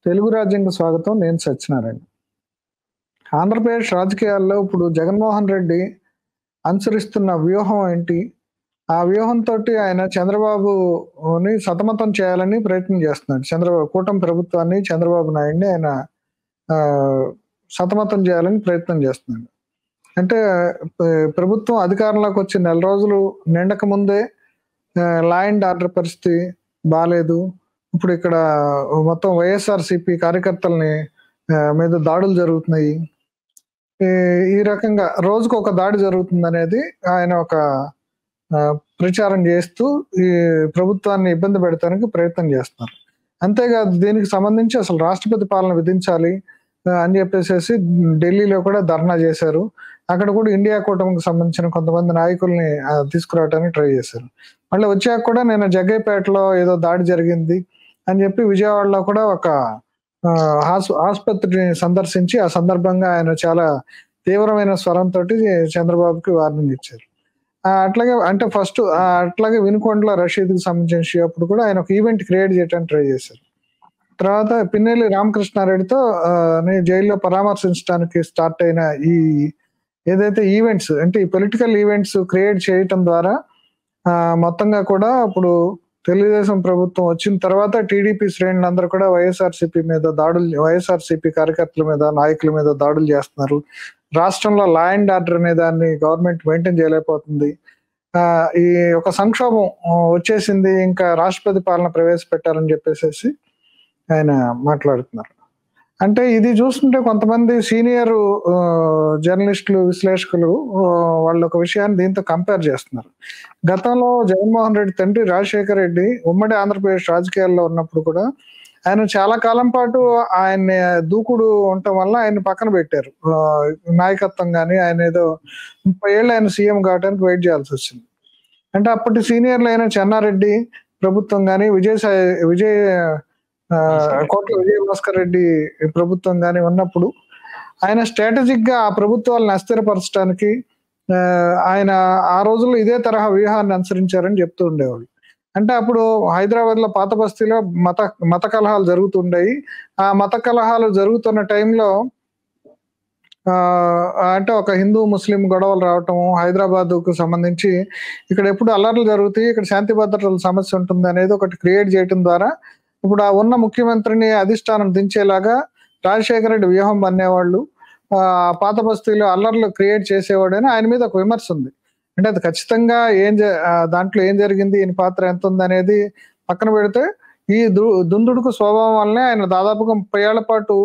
తెలుగు రాజ్యంకి స్వాగతం. నేను సత్యనారాయణ. ఆంధ్రప్రదేశ్ రాజకీయాల్లో ఇప్పుడు జగన్మోహన్ రెడ్డి అనుసరిస్తున్న వ్యూహం ఏంటి? ఆ వ్యూహంతోటి ఆయన చంద్రబాబుని సతమతం చేయాలని ప్రయత్నం చేస్తున్నాడు. కూటమి ప్రభుత్వాన్ని, చంద్రబాబు నాయుడిని ఆయన ఆహ్, సతమతం చేయాలని ప్రయత్నం చేస్తున్నాడు. అంటే ప్రభుత్వం అధికారంలోకి వచ్చి నెల రోజులు నిండక ముందే లా అండ్ ఆర్డర్ పరిస్థితి బాలేదు. ఇప్పుడు ఇక్కడ మొత్తం వైఎస్ఆర్‌సీపీ కార్యకర్తల్ని మీద దాడులు జరుగుతున్నాయి. ఈ ఈ రకంగా రోజుకొక దాడి జరుగుతుందనేది ఆయన ఒక ప్రచారం చేస్తూ ఈ ప్రభుత్వాన్ని ఇబ్బంది పెడతానికి ప్రయత్నం చేస్తున్నారు. అంతేకాదు దీనికి సంబంధించి అసలు రాష్ట్రపతి పాలన విధించాలి అని చెప్పేసేసి ఢిల్లీలో కూడా ధర్నా చేశారు. అక్కడ కూడా ఇండియా కూటమికి సంబంధించిన కొంతమంది నాయకుల్ని తీసుకురావడానికి ట్రై చేశారు. మళ్ళీ వచ్చాక కూడా నేను జగ్గయ్యపేటలో ఏదో దాడి జరిగింది అని చెప్పి విజయవాడలో కూడా ఒక ఆసుపత్రిని సందర్శించి ఆ సందర్భంగా ఆయన చాలా తీవ్రమైన స్వరంతోటి చంద్రబాబుకి వార్నింగ్ ఇచ్చారు. అట్లాగే అంటే ఫస్ట్ అట్లాగే వినుకొండలో రషీద్‌కి సంబంధించిన ఇష్యూ అప్పుడు కూడా ఆయన ఒక ఈవెంట్ క్రియేట్ చేయడానికి ట్రై చేశారు. తర్వాత పిన్నెల్లి రామకృష్ణారెడ్డితో జైల్లో పరామర్శించడానికి స్టార్ట్ అయిన ఈ ఏదైతే ఈవెంట్స్ అంటే ఈ పొలిటికల్ ఈవెంట్స్ క్రియేట్ చేయటం ద్వారా మొత్తంగా కూడా ఇప్పుడు తెలుగుదేశం ప్రభుత్వం వచ్చిన తర్వాత టీడీపీ శ్రేణులందరూ కూడా వైఎస్ఆర్‌సీపీ కార్యకర్తల మీద, నాయకుల మీద దాడులు చేస్తున్నారు. రాష్ట్రంలో లా అండ్ ఆర్డర్ అనే దాన్ని గవర్నమెంట్ మెయింటైన్ చేయలేకపోతుంది. ఈ ఒక సంక్షోభం వచ్చేసింది, ఇంకా రాష్ట్రపతి పాలన ప్రవేశపెట్టాలని చెప్పేసేసి ఆయన మాట్లాడుతున్నారు. అంటే ఇది చూస్తుంటే కొంతమంది సీనియర్ జర్నలిస్టులు, విశ్లేషకులు వాళ్ళు ఒక విషయాన్ని దీంతో కంపేర్ చేస్తున్నారు. గతంలో జగన్మోహన్ రెడ్డి తండ్రి రాజశేఖర రెడ్డి ఉమ్మడి ఆంధ్రప్రదేశ్ రాజకీయాల్లో ఉన్నప్పుడు కూడా ఆయన చాలా కాలం పాటు ఆయన దూకుడు ఉండటం వల్ల ఆయన పక్కన పెట్టారు. నాయకత్వం కానీ ఆయన ఏదో 30 ఏళ్ళు ఆయన సీఎం కావడానికి వెయిట్ చేయాల్సి వచ్చింది. అంటే అప్పటి సీనియర్లు అయిన చెన్నారెడ్డి ప్రభుత్వం కానీ కోట్ల విజయభాస్కర్ రెడ్డి ప్రభుత్వం కానీ ఉన్నప్పుడు ఆయన స్ట్రాటజిక్ గా ఆ ప్రభుత్వాలను అస్థిరపరచడానికి ఆయన ఆ రోజుల్లో ఇదే తరహా వ్యూహాన్ని అనుసరించారని చెప్తూ ఉండేవాళ్ళు. అంటే అప్పుడు హైదరాబాద్ లో పాత బస్తీలో మత కలహాలు జరుగుతుండేవి. ఆ మత కలహాలు జరుగుతున్న టైంలో అంటే ఒక హిందూ ముస్లిం గొడవలు రావటం, హైదరాబాద్ కు సంబంధించి ఇక్కడ ఎప్పుడు అల్లర్లు జరుగుతాయి, ఇక్కడ శాంతి భద్రతల సమస్య ఉంటుంది అనేది ఒకటి క్రియేట్ చేయడం ద్వారా ఇప్పుడు ఆ ఉన్న ముఖ్యమంత్రిని అధిష్టానం దించేలాగా రాజశేఖర రెడ్డి వ్యూహం పన్నేవాళ్ళు, పాత బస్తీలో అల్లర్లు క్రియేట్ చేసేవాడని ఆయన మీద ఒక విమర్శ ఉంది. అంటే అది ఖచ్చితంగా దాంట్లో ఏం జరిగింది, ఈయన పాత్ర ఎంత ఉంది అనేది పక్కన పెడితే ఈ దుందుడుకు స్వభావం వల్లనే ఆయన దాదాపుగా 30 ఏళ్ల పాటు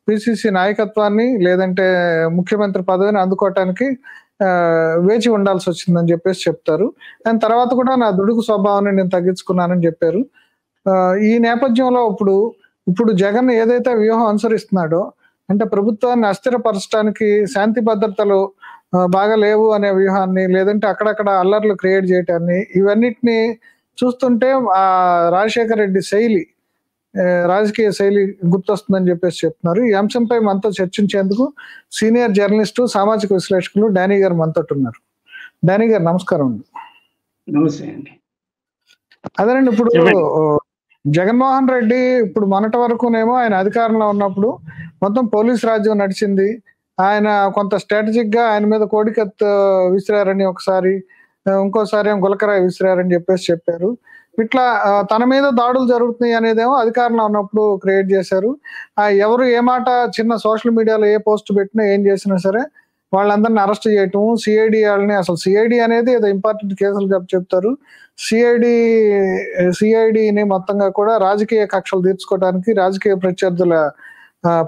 పిసిసి నాయకత్వాన్ని లేదంటే ముఖ్యమంత్రి పదవిని అందుకోవటానికి వేచి ఉండాల్సి వచ్చిందని చెప్పేసి చెప్తారు. దాని తర్వాత కూడా నా దుడుకు స్వభావాన్ని నేను తగ్గించుకున్నానని చెప్పారు. ఈ నేపథ్యంలో ఇప్పుడు జగన్ ఏదైతే వ్యూహం అనుసరిస్తున్నాడో అంటే ప్రభుత్వాన్ని అస్థిరపరచడానికి, శాంతి భద్రతలు బాగా లేవు అనే వ్యూహాన్ని, లేదంటే అక్కడక్కడ అల్లర్లు క్రియేట్ చేయటాన్ని, ఇవన్నిటిని చూస్తుంటే రాజశేఖర రెడ్డి రాజకీయ శైలి గుర్తొస్తుందని చెప్పేసి చెప్తున్నారు. ఈ అంశంపై మనతో చర్చించేందుకు సీనియర్ జర్నలిస్టు, సామాజిక విశ్లేషకులు డానీ గారు మనతో ఉన్నారు. డానీ గారు నమస్కారం అండి. నమస్తే అండి. అదేనండి, ఇప్పుడు జగన్మోహన్ రెడ్డి ఇప్పుడు మొన్నటి వరకునేమో ఆయన అధికారంలో ఉన్నప్పుడు మొత్తం పోలీస్ రాజ్యం నడిచింది. ఆయన కొంత స్ట్రాటజిక్ గా ఆయన మీద కోడికత్ విసిరారని ఒకసారి, ఇంకోసారి ఏమో గులకరాయి విసిరారని చెప్పేసి చెప్పారు. ఇట్లా తన మీద దాడులు జరుగుతున్నాయి అనేదేమో అధికారంలో ఉన్నప్పుడు క్రియేట్ చేశారు. ఎవరు ఏ మాట చిన్న సోషల్ మీడియాలో ఏ పోస్ట్ పెట్టినా ఏం చేసినా సరే వాళ్ళందరినీ అరెస్ట్ చేయటం, సిఐడి వాళ్ళని, అసలు సిఐడి అనేది ఏదో ఇంపార్టెంట్ కేసులు చెప్తారు. సిఐడిని మొత్తంగా కూడా రాజకీయ కక్షలు తీర్చుకోవడానికి, రాజకీయ ప్రత్యర్థుల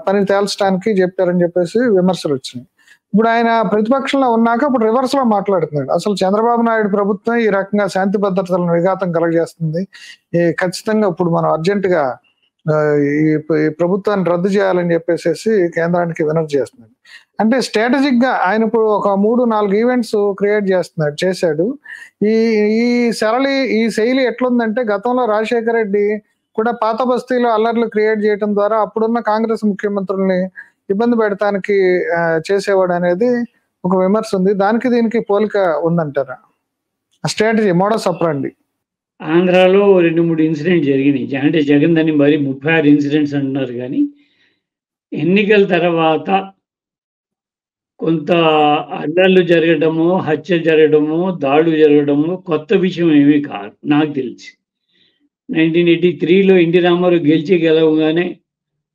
పని తేల్చడానికి చెప్పారని చెప్పేసి విమర్శలు వచ్చినాయి. ఇప్పుడు ఆయన ప్రతిపక్షంలో ఉన్నాక ఇప్పుడు రివర్స్ లో మాట్లాడుతున్నాడు. అసలు చంద్రబాబు నాయుడు ప్రభుత్వం ఈ రకంగా శాంతి భద్రతలను విఘాతం కలగజేస్తుంది, ఖచ్చితంగా ఇప్పుడు మనం అర్జెంట్ గా ఈ ప్రభుత్వాన్ని రద్దు చేయాలని చెప్పేసి కేంద్రానికి వినతి చేస్తున్నాడు. అంటే స్ట్రాటజిక్ గా ఆయన ఇప్పుడు ఒక 3-4 ఈవెంట్స్ క్రియేట్ చేశాడు. ఈ శైలి ఎట్లుందంటే గతంలో రాజశేఖర రెడ్డి కూడా పాత బస్తీలో అల్లర్లు క్రియేట్ చేయడం ద్వారా అప్పుడున్న కాంగ్రెస్ ముఖ్యమంత్రుల్ని ఇబ్బంది పెడతానికి చేసేవాడు అనేది ఒక విమర్శ ఉంది. దీనికి పోలిక ఉందంటారా? Strategy, modus ఆపరాండి. ఆంధ్రాలో 2, 3 ఇన్సిడెంట్ జరిగినాయి. అంటే జగన్ దాన్ని మరి 36 ఇన్సిడెంట్స్ అంటున్నారు గానీ, ఎన్నికల తర్వాత కొంత అల్లర్లు జరగడము, హత్యలు జరగడము, దాడులు జరగడము కొత్త విషయం ఏమీ కాదు నాకు తెలిసి. 1983లో ఎన్టీ రామారావు గెలవగానే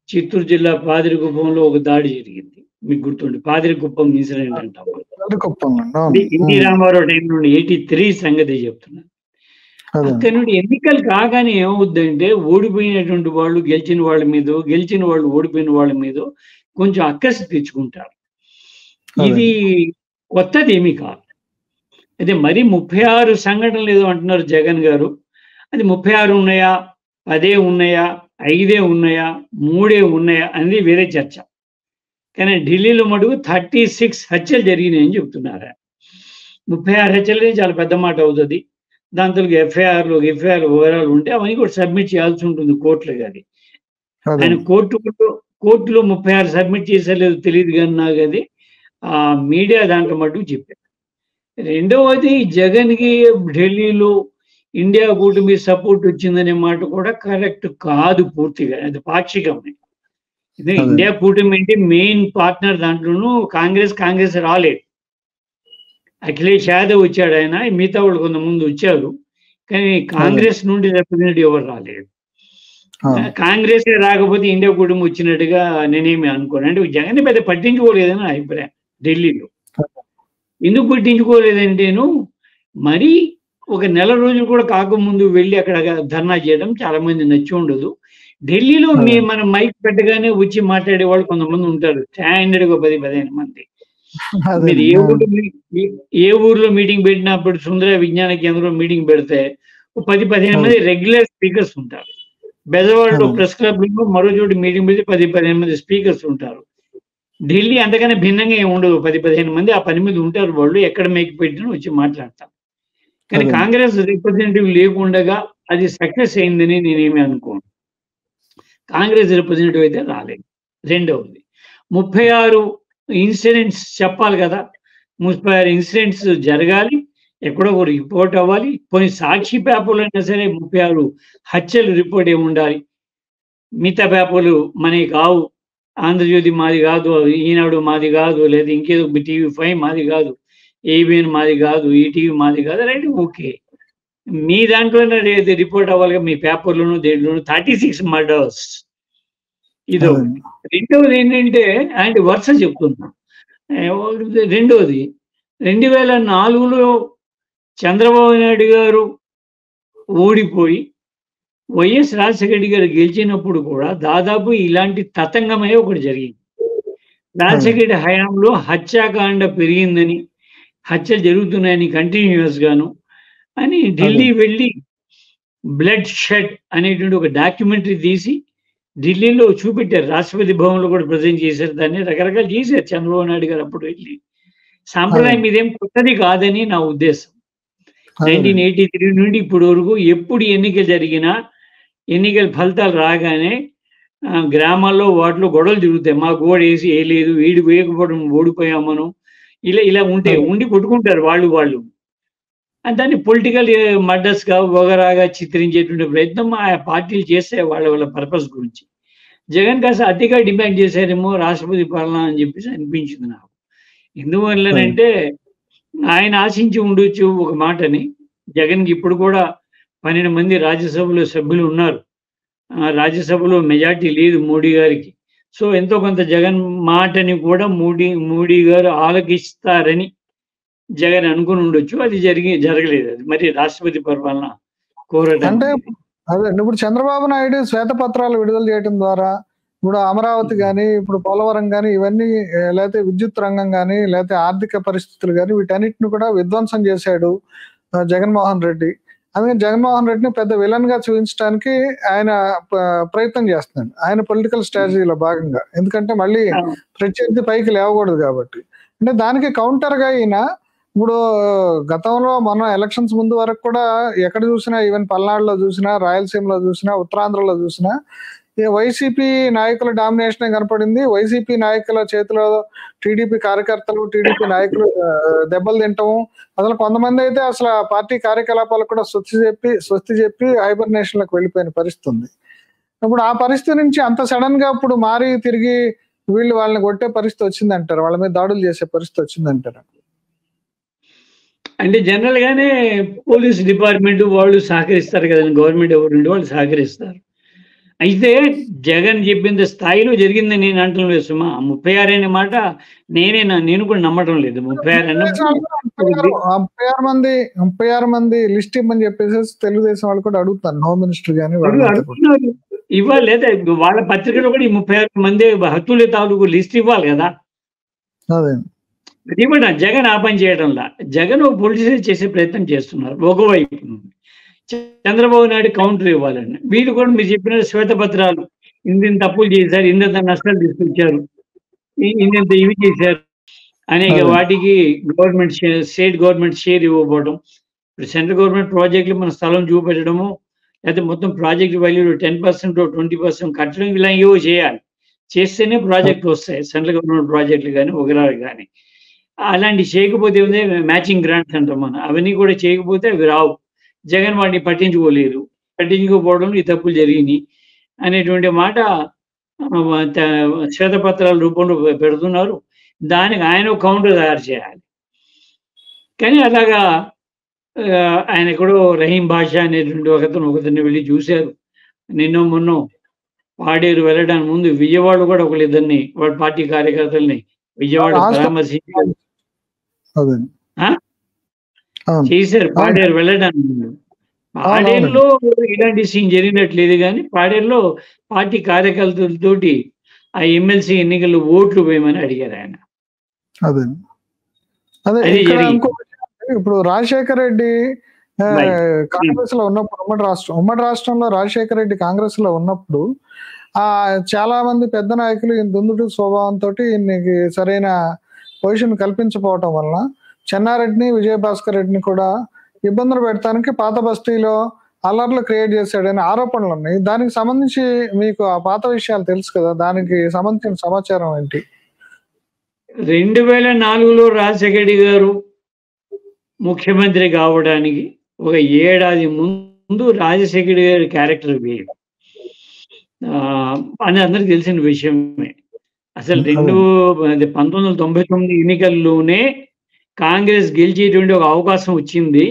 చిత్తూరు జిల్లా పాదిరికుప్పంలో ఒక దాడి జరిగింది. మీకు గుర్తుండి పాదిరికుప్పం ఇన్సిడెంట్ అంటాం. ఎన్టీ రామారావు టైం నుండి 83 సంగతి చెప్తున్నాను. అక్కడి నుండి ఎన్నికలు కాగానే ఏమవుద్దంటే ఓడిపోయినటువంటి వాళ్ళు గెలిచిన వాళ్ళ మీద, గెలిచిన వాళ్ళు ఓడిపోయిన వాళ్ళ మీద కొంచెం అక్కసి తెచ్చుకుంటారు. ఇది కొత్తది ఏమీ కాదు. అయితే మరి 36 సంఘటనలు ఏదో అంటున్నారు జగన్ గారు. అది 36 ఉన్నాయా, 10 ఉన్నాయా, 5 ఉన్నాయా, 3 ఉన్నాయా అనేది వేరే చర్చ. కానీ ఢిల్లీలో మటుకు 36 హత్యలు జరిగినాయని చెప్తున్నారు. 36 హత్యలే చాలా పెద్ద మాట అవుతుంది. దాంతో ఎఫ్ఐఆర్ వివరాలు ఉంటే అవన్నీ కూడా సబ్మిట్ చేయాల్సి ఉంటుంది కోర్టులో. అది ఆయన కోర్టులో 36 సబ్మిట్ చేసేలేదు తెలియదు కానీ నాకు అది మీడియా దాంట్లో మటుకు చెప్పారు. రెండవది జగన్కి ఢిల్లీలో ఇండియా కూటమి సపోర్ట్ వచ్చిందనే మాట కూడా కరెక్ట్ కాదు పూర్తిగా. అది పాక్షికమే. ఇండియా కూటమి అంటే మెయిన్ పార్ట్నర్ దాంట్లోనూ కాంగ్రెస్ రాలేదు. అఖిలేష్ యాదవ్ వచ్చాడు, ఆయన మిగతా వాళ్ళు కొంతమంది వచ్చారు, కానీ కాంగ్రెస్ నుండి రిప్రజెంటేటివ్ ఎవరు రాలేదు. కాంగ్రెస్ రాకపోతే ఇండియా కూటమి వచ్చినట్టుగా నేనేమి అనుకోను. అంటే జగన్ పెద్ద పట్టించుకోలేదని అభిప్రాయం ఢిల్లీలో. ఎందుకు పట్టించుకోలేదంటేను మరి ఒక నెల రోజులు కూడా కాకముందు వెళ్ళి అక్కడ ధర్నా చేయడం చాలా మంది నచ్చి ఉండదు. ఢిల్లీలో మనం మైక్ పెట్టగానే వచ్చి మాట్లాడే వాళ్ళు కొంతమంది ఉంటారు, స్టాండర్డ్గా 10-15 మంది. మీరు ఏ ఊర్లో మీటింగ్ పెట్టినప్పుడు సుందర విజ్ఞాన కేంద్రంలో మీటింగ్ పెడితే 10-15 మంది రెగ్యులర్ స్పీకర్స్ ఉంటారు. బెజవాడలో ప్రెస్ క్లబ్ లో మరో చోటు మీటింగ్ పెడితే 10-15 మంది స్పీకర్స్ ఉంటారు. ఢిల్లీ అంతకన్నా భిన్నంగా ఏమి ఉండదు. 10-15 మంది ఆ 10 మంది ఉంటారు. వాళ్ళు ఎక్కడ మైక్ పెట్టినా వచ్చి మాట్లాడతారు. కానీ కాంగ్రెస్ రిప్రజెంటేటివ్ లేకుండగా అది సక్సెస్ అయిందని నేనేమి అనుకోను. కాంగ్రెస్ రిప్రజెంటేటివ్ అయితే రాలేదు. రెండవది 36 ఇన్సిడెంట్స్ చెప్పాలి కదా. 36 ఇన్సిడెంట్స్ జరగాలి, ఎక్కడో ఒక రిపోర్ట్ అవ్వాలి. కొన్ని సాక్షి పేపర్లు అయినా సరే 36 హత్యలు రిపోర్ట్ ఏమి ఉండాలి. మిగతా పేపర్లు మనకి కావు. ఆంధ్రజ్యోతి మాది కాదు, ఈనాడు మాది కాదు, లేదా ఇంకేదో TV5 మాది కాదు, ABN మాది కాదు, ఈటీవీ మాది కాదు, రైట్, ఓకే. మీ దాంట్లోనే రిపోర్ట్ అవ్వాలి మీ పేపర్లోనూ దేంట్లోనూ. 36 మర్డర్స్ ఇదో. రెండవది ఏంటంటే ఆయన వరుస చెప్తున్నా. రెండవది 2004లో చంద్రబాబు నాయుడు గారు ఓడిపోయి వైఎస్ రాజశేఖర రెడ్డి గారు గెలిచినప్పుడు కూడా దాదాపు ఇలాంటి తతంగమే ఒకటి జరిగింది. రాజశేఖర రెడ్డి హయాంలో హత్యాకాండ పెరిగిందని, హత్యలు జరుగుతున్నాయని కంటిన్యూస్ గాను అని ఢిల్లీ వెళ్ళి బ్లడ్ షెడ్ అనేటువంటి ఒక డాక్యుమెంటరీ తీసి ఢిల్లీలో చూపెట్టారు. రాష్ట్రపతి భవన్లో కూడా ప్రజెంట్ చేశారు. దాన్ని రకరకాలు చేశారు చంద్రబాబు నాయుడు గారు అప్పుడు వెళ్ళి. సాంప్రదాయం ఇదేం కొత్తది కాదని నా ఉద్దేశం. 1983 నుండి ఇప్పటి వరకు ఎప్పుడు ఎన్నికలు జరిగినా, ఎన్నికల ఫలితాలు రాగానే గ్రామాల్లో వాటిలో గొడవలు జరుగుతాయి. మాకు ఓడేసి వేయలేదు, వీడి వేయకపోవడం ఓడిపోయామను, ఇలా ఉండి కొట్టుకుంటారు వాళ్ళు. దాన్ని పొలిటికల్ మర్డర్స్గా వగరాగా చిత్రించేటువంటి ప్రయత్నం ఆ పార్టీలు చేస్తే వాళ్ళ పర్పస్ గురించి. జగన్ కాస్త అతిగా డిమాండ్ చేశారేమో రాష్ట్రపతి పాలన అని చెప్పేసి అనిపించింది నాకు. ఎందువల్లనంటే ఆయన ఆశించి ఉండొచ్చు ఒక మాటని. జగన్కి ఇప్పుడు కూడా 12 మంది రాజ్యసభలో సభ్యులు ఉన్నారు. రాజ్యసభలో మెజార్టీ లేదు మోడీ గారికి. సో ఎంతో కొంత జగన్ మాటని కూడా మోడీ గారు ఆలకిస్తారని జగన్ అనుకుని ఉండొచ్చు. అది జరగలేదు. అది మరి రాష్ట్రపతి పరిపాలన కోరడం అంటే అదే ఇప్పుడు చంద్రబాబు నాయుడు శ్వేతపత్రాలు విడుదల చేయడం ద్వారా ఇప్పుడు అమరావతి కానీ, ఇప్పుడు పోలవరం కానీ, ఇవన్నీ లేకపోతే విద్యుత్ రంగం కానీ, లేకపోతే ఆర్థిక పరిస్థితులు కానీ, వీటన్నిటిని కూడా విధ్వంసం చేశాడు జగన్మోహన్ రెడ్డి. అందుకని జగన్మోహన్ రెడ్డిని పెద్ద విలన్ గా చూపించడానికి ఆయన ప్రయత్నం చేస్తున్నాడు, ఆయన పొలిటికల్ స్ట్రాటజీలో భాగంగా. ఎందుకంటే మళ్ళీ ప్రత్యర్థి పైకి లేవకూడదు కాబట్టి. అంటే దానికి కౌంటర్ గా ఈయన ఇప్పుడు గతంలో మన ఎలక్షన్స్ ముందు వరకు కూడా ఎక్కడ చూసినా, ఈవెన్ పల్నాడులో చూసినా, రాయలసీమలో చూసినా, ఉత్తరాంధ్రలో చూసినా వైసీపీ నాయకుల డామినేషన్ కనపడింది. వైసీపీ నాయకుల చేతిలో టీడీపీ కార్యకర్తలు, టీడీపీ నాయకులు దెబ్బలు తింటాం. అసలు కొంతమంది అయితే అసలు ఆ పార్టీ కార్యకలాపాలకు కూడా స్వస్తి చెప్పి హైబర్నేషన్ లకు వెళ్ళిపోయిన పరిస్థితి ఉంది. ఇప్పుడు ఆ పరిస్థితి నుంచి అంత సడన్ గా ఇప్పుడు మారి తిరిగి వీళ్ళు వాళ్ళని కొట్టే పరిస్థితి వచ్చిందంటారు, వాళ్ళ మీద దాడులు చేసే పరిస్థితి వచ్చిందంటారు. అంటే జనరల్ గానే పోలీస్ డిపార్ట్మెంట్ వాళ్ళు సహకరిస్తారు కదండి, గవర్నమెంట్ ఎవరు వాళ్ళు సహకరిస్తారు. అయితే జగన్ చెప్పిన స్థాయిలో జరిగిందని నేను అంటం లేదు సుమా. 36 అనే మాట నేను కూడా నమ్మటం లేదు. 36 మంది లిస్ట్ ఇవ్వమని చెప్పేసి తెలుగుదేశం వాళ్ళు కూడా అడుగుతారు, హోమ్ మినిస్టర్ గానీ అడుగుతున్నారు ఇవ్వాలి. లేదా వాళ్ళ పత్రికలో కూడా ఈ 36 మంది హత్తుల తాలూకు లిస్ట్ ఇవ్వాలి కదా. అదే ఇవ్వడం జగన్ ఆ పని చేయడంలా. జగన్ పొలిటిసైజ్ చేసే ప్రయత్నం చేస్తున్నారు ఒకవైపు నుండి. చంద్రబాబు నాయుడు కౌంటర్ ఇవ్వాలండి. వీళ్ళు కూడా మీరు చెప్పిన శ్వేతపత్రాలు, ఇంత తప్పులు చేశారు, ఇంత నష్టాలు తీసుకొచ్చారు, ఇంత ఇవి చేశారు అనేక వాటికి గవర్నమెంట్ స్టేట్ గవర్నమెంట్ షేర్ ఇవ్వకపోవడం, ఇప్పుడు సెంట్రల్ గవర్నమెంట్ ప్రాజెక్టులు మన స్థలం చూపెట్టడము, లేకపోతే మొత్తం ప్రాజెక్ట్ వాల్యూలో 10% 20% కట్టడం, ఇలా ఏవో చేయాలి. చేస్తేనే ప్రాజెక్టులు వస్తాయి, సెంట్రల్ గవర్నమెంట్ ప్రాజెక్టులు కానీ ఒకరాలు కానీ. అలాంటివి చేయకపోతే మ్యాచింగ్ గ్రాంట్స్ అంటాం మనం, అవన్నీ కూడా చేయకపోతే అవి రావు. జగన్ వాటిని పట్టించుకోలేదు. పట్టించుకోకపోవడంలో ఈ తప్పులు జరిగినాయి అనేటువంటి మాట శ్వేతపత్రాల రూపంలో పెడుతున్నారు. దానికి ఆయన కౌంటర్ తయారు చేయాలి. కానీ అలాగా ఆయన ఎక్కడో రహీం బాషా అనేటువంటి ఒకరిని వెళ్ళి చూశారు. మొన్న పాడేరు వెళ్ళడానికి ముందు విజయవాడ కూడా ఒకళ్ళిద్దరిని వాడి పార్టీ కార్యకర్తల్ని విజయవాడ పరామర్శించారు, చేశారు. పాడేరు వెళ్ళడానికి ముందు పాడేరులో ఇలాంటి సీన్ జరిగినట్లేదు, కానీ పాడేరులో పార్టీ కార్యకర్తలతోటి ఆ ఎమ్మెల్సీ ఎన్నికల్లో ఓట్లు వేయమని అడిగారు ఆయన. ఇప్పుడు రాజశేఖర రెడ్డి కాంగ్రెస్ లో ఉన్నప్పుడు, ఉమ్మడి రాష్ట్రంలో రాజశేఖర రెడ్డి కాంగ్రెస్ లో ఉన్నప్పుడు చాలా మంది పెద్ద నాయకులు ఈయన దుందుడు స్వభావంతో ఈయనకి సరైన పొజిషన్ కల్పించకపోవటం వలన చెన్నారెడ్డిని, విజయభాస్కర్ రెడ్డిని కూడా ఇబ్బందులు పెడతానికి పాత బస్తీలో అల్లర్లు క్రియేట్ చేశాడని ఆరోపణలు ఉన్నాయి. దానికి సంబంధించి మీకు ఆ పాత విషయాలు తెలుసు కదా, దానికి సంబంధించిన సమాచారం ఏంటి? 2004లో రాజశేఖర రెడ్డి గారు ముఖ్యమంత్రి కావడానికి ఒక ఏడాది ముందు రాజశేఖర గారి క్యారెక్టర్ వేరు అని అందరికి తెలిసిన విషయమే. అసలు 1999 ఎన్నికల్లోనే కాంగ్రెస్ గెలిచేటువంటి ఒక అవకాశం వచ్చింది.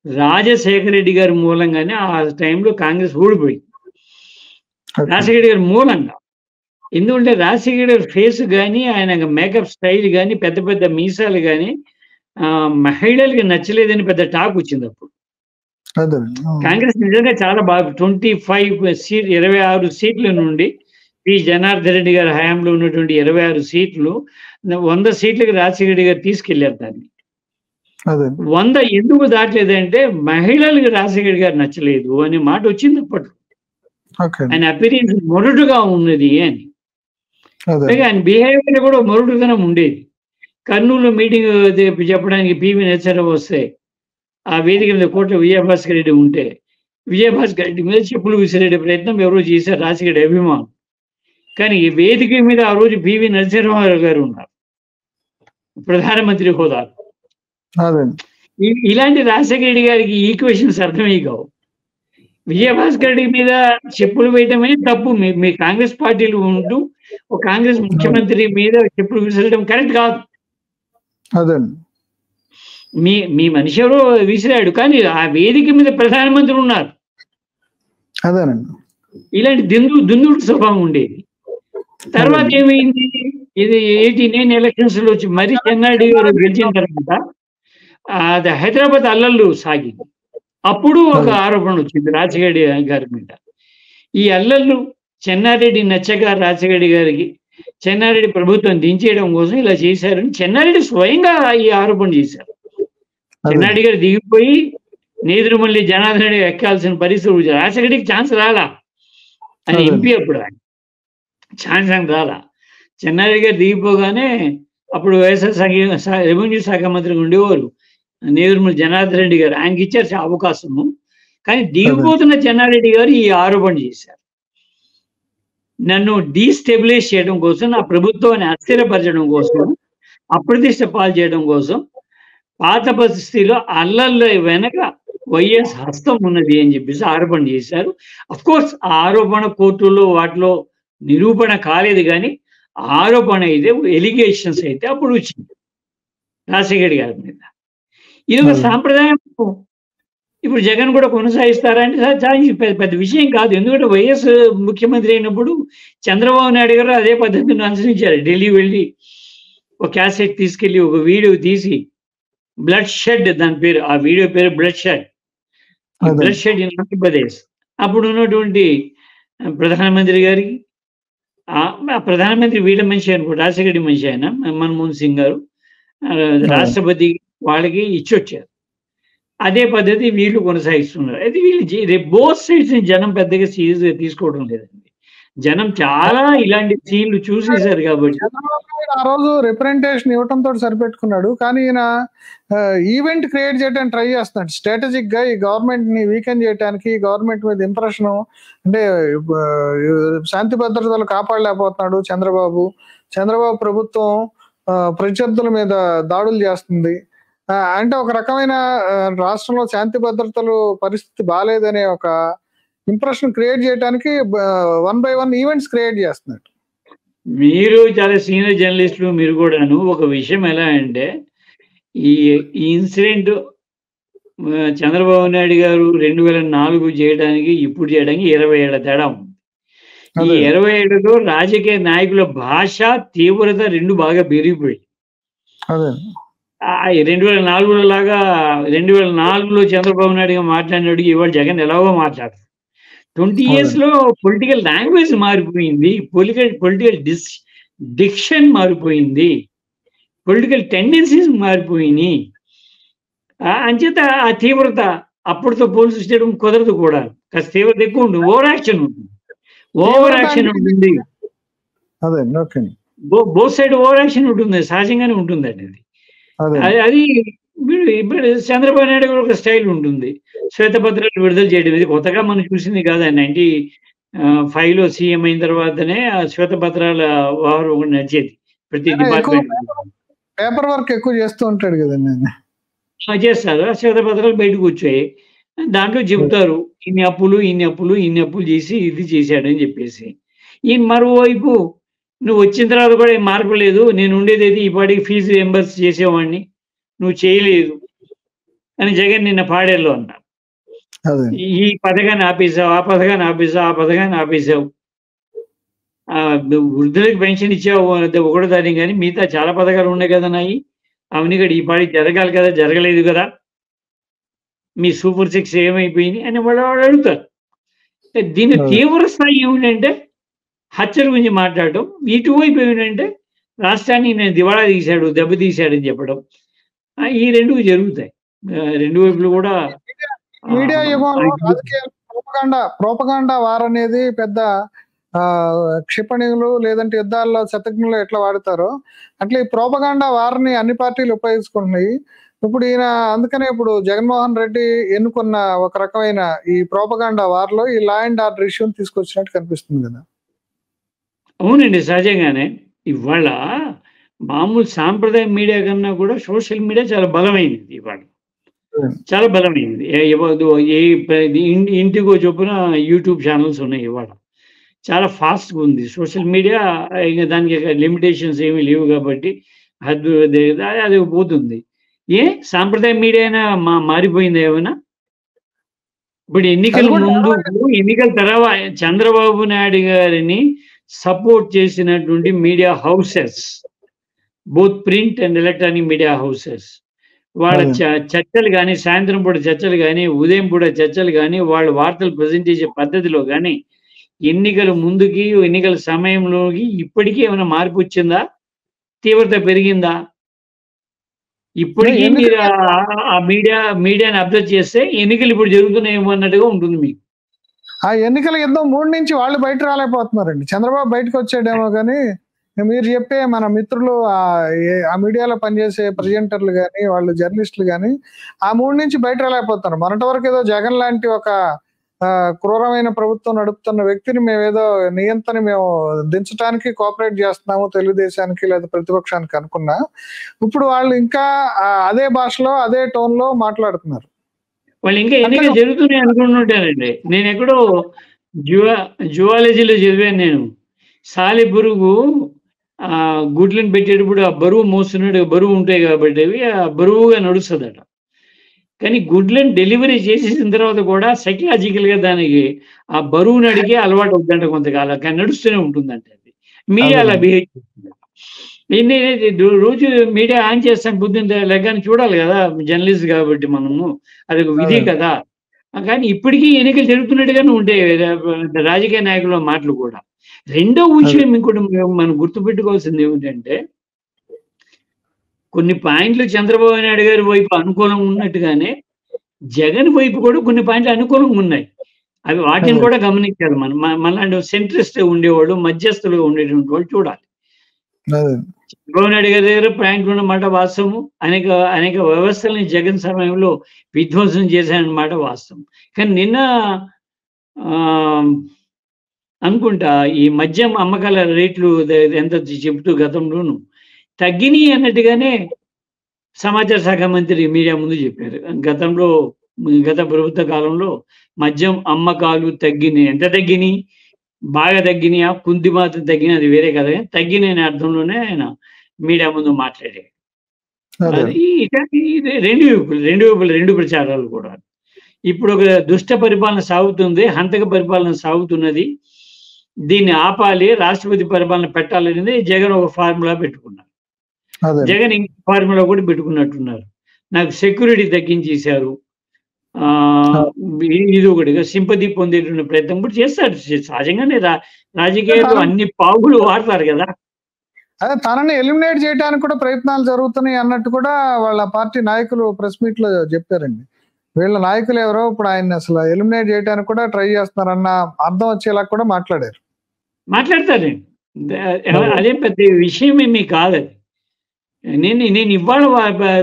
రాజశేఖర రెడ్డి గారి మూలంగానే ఆ టైంలో కాంగ్రెస్ ఓడిపోయింది, రాజశేఖర రెడ్డి గారి మూలంగా. ఎందుకంటే రాజశేఖర గారి ఫేస్ కానీ, ఆయన మేకప్ స్టైల్ కానీ, పెద్ద పెద్ద మీసాలు కానీ మహిళలకి నచ్చలేదని పెద్ద టాక్ వచ్చింది అప్పుడు. కాంగ్రెస్ నిజంగా చాలా బాగా 26 సీట్ల నుండి పి జనార్దన్ రెడ్డి గారి హయాంలో ఉన్నటువంటి 26 సీట్లు 100 సీట్లకి రాజశేఖర రెడ్డి గారు తీసుకెళ్లారు. దాన్ని 100 ఎందుకు దాటలేదంటే మహిళలకు రాజశేఖర గారు నచ్చలేదు అనే మాట వచ్చింది అప్పట్లో. ఆయన అపీరియన్స్ మొరటుగా ఉన్నది అని, ఆయన బిహేవియర్ కూడా మొరటుగానే ఉండేది. కర్నూలు మీటింగ్ చెప్పడానికి పివి నరసింహారావు వస్తే ఆ వేదిక మీద కోట్ల విజయభాస్కర్ రెడ్డి ఉంటే విజయభాస్కర్ రెడ్డి మీద చెప్పులు విసిరే ప్రయత్నం ఎవరో చేశారు, రాజశేఖర అభిమానం. కానీ ఈ వేదిక మీద ఆ రోజు పివి నరసింహారావు గారు ఉన్నారు, ప్రధానమంత్రి హోదా. ఇలాంటి రాజశేఖర రెడ్డి గారికి ఈక్వేషన్స్ అర్థమయ్యి కావు. విజయభాస్కర్ రెడ్డి మీద చెప్పులు వేయటం అనేది తప్పు. మీ కాంగ్రెస్ పార్టీలు ఉంటూ ఒక కాంగ్రెస్ ముఖ్యమంత్రి మీద చెప్పులు విసిరడం కరెక్ట్ కాదు. మీ మనిషి ఎవరో విసిరాడు, కానీ ఆ వేదిక మీద ప్రధానమంత్రి ఉన్నారు. ఇలాంటి దుందుడు స్వభావం ఉండేది. తర్వాత ఏమైంది, ఇది 89 ఎలక్షన్స్ లో వచ్చి మరి చెన్నారెడ్డి గారు గెలిచిన తర్వాత అది హైదరాబాద్ అల్లర్లు సాగింది. అప్పుడు ఒక ఆరోపణ వచ్చింది రాజశేఖర గారి మీద. ఈ అల్లర్లు చెన్నారెడ్డి నచ్చక రాజశేఖర గారికి చెన్నారెడ్డి ప్రభుత్వం దించేయడం కోసం ఇలా చేశారని చెన్నారెడ్డి స్వయంగా ఈ ఆరోపణ చేశారు. చెన్నారెడ్డి గారు దిగిపోయి నేదురుమల్లి జనార్దన్ రెడ్డి ఎక్కాల్సిన పరిస్థితి, రాజశేఖరకి ఛాన్స్ రాలా అని ఎంపీ, అప్పుడు ఆయన ఛాన్స్ అని రాలా. చెన్నారెడ్డి గారు దిగిపోగానే అప్పుడు వైఎస్ఆర్ రెవెన్యూ శాఖ మంత్రిగా ఉండేవారు నేదురుమల్లి జనార్దన్ రెడ్డి గారు, ఆయనకి ఇచ్చారు అవకాశము. కానీ దిగిపోతున్న చెన్నారెడ్డి గారు ఈ ఆరోపణ చేశారు. నన్ను డీస్టెబిలైజ్ చేయడం కోసం, నా ప్రభుత్వాన్ని అస్థిరపరచడం కోసం, అప్రతిష్ట పాలు చేయడం కోసం, పాత పరిస్థితిలో అల్లర్ల వెనక వైఎస్ హస్తం ఉన్నది అని చెప్పేసి ఆరోపణ చేశారు. కోర్స్ ఆ ఆరోపణ కోర్టులో వాటిలో నిరూపణ కాలేదు, కానీ ఆరోపణ అయితే, ఎలిగేషన్స్ అయితే అప్పుడు వచ్చింది రాజశేఖర్ గారి మీద. ఇది ఒక సాంప్రదాయం. ఇప్పుడు జగన్ కూడా కొనసాగిస్తారా అంటే చాలా పెద్ద విషయం కాదు. ఎందుకంటే వైఎస్ ముఖ్యమంత్రి అయినప్పుడు చంద్రబాబు నాయుడు గారు అదే పద్ధతిని అనుసరించారు. ఢిల్లీ వెళ్ళి ఒక క్యాసెట్ తీసుకెళ్లి ఒక వీడియో తీసి, బ్లడ్ షెడ్ దాని పేరు, ఆ వీడియో పేరు blood shed, blood shed in Andhra Pradesh. అప్పుడు ఉన్నటువంటి ప్రధానమంత్రి గారికి, ప్రధానమంత్రి వీళ్ళ మనిషి అనుకో, రాజశేఖర్ మనిషి ఆయన మన్మోహన్ సింగ్ గారు, రాష్ట్రపతి వాళ్ళకి ఇచ్చొచ్చారు. అదే పద్ధతి వీళ్ళు కొనసాగిస్తున్నారు. అయితే వీళ్ళు బోత్ సైడ్స్ జనం పెద్దగా సీరియస్ గా తీసుకోవడం లేదండి. జనం చాలా ఇలాంటి సీన్లు చూసేశారు కాబట్టి. ఆ రోజు రిప్రజెంటేషన్ ఇవ్వటంతో సరిపెట్టుకున్నాడు, కానీ ఈయన ఈవెంట్ క్రియేట్ చేయడానికి ట్రై చేస్తున్నాడు. స్ట్రాటజిక్ గా ఈ గవర్నమెంట్ ని వీకెండ్ చేయడానికి, గవర్నమెంట్ మీద ఇంప్రెషన్, అంటే శాంతి భద్రతలు కాపాడలేకపోతున్నాడు చంద్రబాబు ప్రభుత్వం ప్రత్యర్థుల మీద దాడులు చేస్తుంది, అంటే ఒక రకమైన రాష్ట్రంలో శాంతి భద్రతలు పరిస్థితి బాగాలేదనే ఒక ఇంప్రెషన్ క్రియేట్ చేయడానికి 1 by 1 ఈవెంట్స్ క్రియేట్ చేస్తున్నాడు. మీరు చాలా సీనియర్ జర్నలిస్టులు, మీరు కూడాను. ఒక విషయం ఎలా అంటే, ఈ ఇన్సిడెంట్ చంద్రబాబు నాయుడు గారు 2004 చేయడానికి ఇప్పుడు చేయడానికి 20 ఏళ్ల తేడా ఉంది. ఈ 20 ఏళ్లలో రాజకీయ నాయకుల భాష తీవ్రత రెండు బాగా పెరిగిపోయి, 2004 లాగా 2004లో చంద్రబాబు నాయుడు మాట్లాడినాడు, ఇవాళ జగన్ ఎలాగో మాట్లాడతారు. 20 years లో పొలిటికల్ లాంగ్వేజ్ మారిపోయింది, పొలిటికల్ డిక్షన్ మారిపోయింది, పొలిటికల్ టెండెన్సీస్ మారిపోయినాయి. అంచేత ఆ తీవ్రత అప్పటితో పోల్చి చేయడం కుదరదు కూడా. కాస్త తీవ్రత ఎక్కువ ఉంటుంది, ఓవర్ యాక్షన్ ఉంటుంది. బోత్ సైడ్ ఓవర్ యాక్షన్ ఉంటుంది, సహజంగానే ఉంటుందండి అది. అది ఇప్పుడు చంద్రబాబు నాయుడు కూడా ఒక స్టైల్ ఉంటుంది. శ్వేతపత్రాలు విడుదల చేయడం ఇది కొత్తగా మనం చూసింది కాదు. 95లో సీఎం అయిన తర్వాతనే ఆ శ్వేతపత్రాల వ్యవహారం ఒకటి నడిచేది. ప్రతి డిపార్ట్మెంట్ పేపర్ వర్క్ ఎక్కువ చేస్తూ ఉంటాడు కదండి, చేస్తారు. ఆ శ్వేతపత్రాలు బయటకు వచ్చాయి, దాంట్లో చెబుతారు ఇన్ని అప్పులు చేసి ఇది చేశాడని చెప్పేసి. ఈ మరోవైపు నువ్వు వచ్చిన తర్వాత కూడా ఏం మార్పు లేదు, నేను ఉండేది ఈ పాటికి ఫీజు రియంబర్స్ చేసేవాడిని, నువ్వు చేయలేదు అని జగన్ నిన్న పాడేళ్ళు అన్నారు. ఈ పథకాన్ని ఆపేసావు, ఆ పథకాన్ని ఆపేసావు, వృద్ధులకు పెన్షన్ ఇచ్చావు 1వ తారీఖు, కానీ మిగతా చాలా పథకాలు ఉన్నాయి కదా నాయి, అవన్నీ కూడా ఈ పాటికి జరగాలి కదా, జరగలేదు కదా, మీ సూపర్ 6 ఏమైపోయింది అని వాళ్ళు అడుగుతారు. దీని తీవ్ర స్థాయి ఏమిటంటే హత్యల గురించి మాట్లాడటం, ఇటువైపు ఏమిటంటే రాష్ట్రాన్ని నేను దివాళా తీశాడు, దెబ్బతీశాడని చెప్పడం. ఈ రెండు జరుగుతాయి, రెండు వైపులు కూడా. మీడియా యుగంలో రాజకీయ ప్రోపగాండా వార్ అనేది పెద్ద క్షిపణులు లేదంటే యుద్ధాల్లో శతజ్ఞులు ఎట్లా వాడతారో అట్లా ఈ ప్రోపగాండా వార్ని అన్ని పార్టీలు ఉపయోగించుకుంటున్నాయి. ఇప్పుడు ఈయన అందుకనే ఇప్పుడు జగన్మోహన్ రెడ్డి ఎన్నుకున్న ఒక రకమైన ఈ ప్రోపగాండా వార్లో ఈ లా అండ్ ఆర్డర్ ఇష్యూని తీసుకొచ్చినట్టు కనిపిస్తుంది కదా. అవునండి, సహజంగానే ఇవాళ మామూలు సాంప్రదాయ మీడియా కన్నా కూడా సోషల్ మీడియా చాలా బలమైనది. ఇవాళ చాలా బలమైనది. ఇంటికో చొప్పున యూట్యూబ్ ఛానల్స్ ఉన్నాయి. ఇవాళ చాలా ఫాస్ట్గా ఉంది సోషల్ మీడియా. ఇంకా దానికి లిమిటేషన్స్ ఏమీ లేవు కాబట్టి అది పోతుంది. సాంప్రదాయ మీడియా అయినా మారిపోయింది ఏమైనా? ఇప్పుడు ఎన్నికల ముందు, ఎన్నికల తర్వాత చంద్రబాబు నాయుడు గారిని సపోర్ట్ చేసినటువంటి media houses, both print and electronic media houses, వాళ్ళ చర్చలు కానీ, సాయంత్రం పూట చర్చలు కానీ, ఉదయం పూట చర్చలు కానీ, వాళ్ళ వార్తలు ప్రజెంట్ చేసే పద్ధతిలో కానీ, ఎన్నికల ముందుకి ఎన్నికల సమయంలోకి ఇప్పటికీ ఏమైనా మార్పు వచ్చిందా? తీవ్రత పెరిగిందా? ఇప్పటికీ మీరు ఆ మీడియాని అబ్జర్వ్ చేస్తే ఎన్నికలు ఇప్పుడు జరుగుతున్నాయేమో అన్నట్టుగా ఉంటుంది మీకు. ఆ ఎన్నికల యుద్ధం 3 నుంచి వాళ్ళు బయట రాలేకపోతున్నారండి. చంద్రబాబు బయటకు వచ్చాడేమో కానీ మీరు చెప్పే మన మిత్రులు ఆ మీడియాలో పనిచేసే ప్రెజెంటర్లు కానీ, వాళ్ళు జర్నలిస్టులు కానీ ఆ 3 నుంచి బయట రాలేకపోతున్నారు. మొన్నటి వరకు ఏదో జగన్ లాంటి ఒక క్రూరమైన ప్రభుత్వం నడుపుతున్న వ్యక్తిని మేమేదో నియంత్రణ మేము దించడానికి కోఆపరేట్ చేస్తున్నాము తెలుగుదేశానికి లేదా ప్రతిపక్షానికి అనుకున్నా, ఇప్పుడు వాళ్ళు ఇంకా అదే భాషలో అదే టోన్ లో మాట్లాడుతున్నారు. వాళ్ళు ఇంకా ఎన్నికలు జరుగుతున్నాయి అనుకుంటుంటానండి. నేను ఎక్కడో జువాలజీలో చదివాను నేను. సాలెపురుగు గుడ్లను పెట్టేటప్పుడు ఆ బరువు మోస్తున్నాడు, బరువు ఉంటాయి కాబట్టి అవి ఆ బరువుగా నడుస్తుందట. కానీ గుడ్లను డెలివరీ చేసేసిన తర్వాత కూడా సైకలాజికల్గా దానికి ఆ బరువుని అడిగే అలవాటు అవుతుందంట కొంతకాలం, కానీ నడుస్తూనే ఉంటుందంట. అది మీడియా అలా బిహేవ్ చేస్తుంది. రోజు మీడియా ఆన్ చేస్తాను పొద్దున్న లెగ్గాని చూడాలి కదా, జర్నలిస్ట్ కాబట్టి మనము, అది ఒక విధి కదా. కానీ ఇప్పటికీ ఎన్నికలు జరుగుతున్నట్టుగానే ఉంటాయి రాజకీయ నాయకుల మాటలు కూడా. రెండో విషయం ఇంకోటి మనం గుర్తుపెట్టుకోవాల్సింది ఏమిటంటే, కొన్ని పాయింట్లు చంద్రబాబు నాయుడు గారి వైపు అనుకూలంగా ఉన్నట్టుగానే జగన్ వైపు కూడా కొన్ని పాయింట్లు అనుకూలంగా ఉన్నాయి. అవి వాటిని కూడా గమనించాలి. మనలాంటి సెంట్రిస్ట్ ఉండేవాళ్ళు, మధ్యస్థులుగా ఉండేటువంటి వాళ్ళు చూడాలి. చంద్రబాబు నాయుడు గారి దగ్గర పాయింట్లు ఉన్నమాట వాస్తవం. అనేక వ్యవస్థల్ని జగన్ సమయంలో విధ్వంసం చేశానన్నమాట వాస్తవం. కానీ నిన్న అనుకుంటా ఈ మద్యం అమ్మకాల రేట్లు ఎంత చెబుతూ గతంలోనూ తగ్గినాయి అన్నట్టుగానే సమాచార శాఖ మంత్రి మీడియా ముందు చెప్పారు. గత ప్రభుత్వ కాలంలో మద్యం అమ్మకాలు తగ్గినాయి. ఎంత తగ్గినాయి? బాగా తగ్గినాయా, కుంది మాత్రం తగ్గినాయి, అది వేరే కదా, తగ్గినాయి అనే అర్థంలోనే ఆయన మీడియా ముందు మాట్లాడారు. రెండు ప్రచారాలు కూడా. ఇప్పుడు ఒక దుష్ట పరిపాలన సాగుతుంది, హంతక పరిపాలన సాగుతున్నది, దీన్ని ఆపాలి, రాష్ట్రపతి పరిపాలన పెట్టాలనేది జగన్ ఒక ఫార్ములా పెట్టుకున్నారు. జగన్ ఇంకో ఫార్ములా కూడా పెట్టుకున్నట్టున్నారు. నాకు సెక్యూరిటీ తగ్గించేశారు, ఇది ఒకటిగా సింపతి పొందేటువంటి ప్రయత్నం కూడా చేస్తారు. సహజంగానే రాజకీయాలు అన్ని పావులు వాడతారు కదా. అదే తనని ఎలిమినేట్ చేయడానికి కూడా ప్రయత్నాలు జరుగుతున్నాయి అన్నట్టు కూడా వాళ్ళ పార్టీ నాయకులు ప్రెస్ మీట్ లో చెప్పారండి. వీళ్ళ నాయకులు ఎవరో ఇప్పుడు ఆయన్ని అసలు ఎలిమినేట్ చేయడానికి కూడా ట్రై చేస్తున్నారన్న అర్థం వచ్చేలా కూడా మాట్లాడతారండి. అదేం పెద్ద విషయం ఏమీ కాదది. నేను ఇవాళ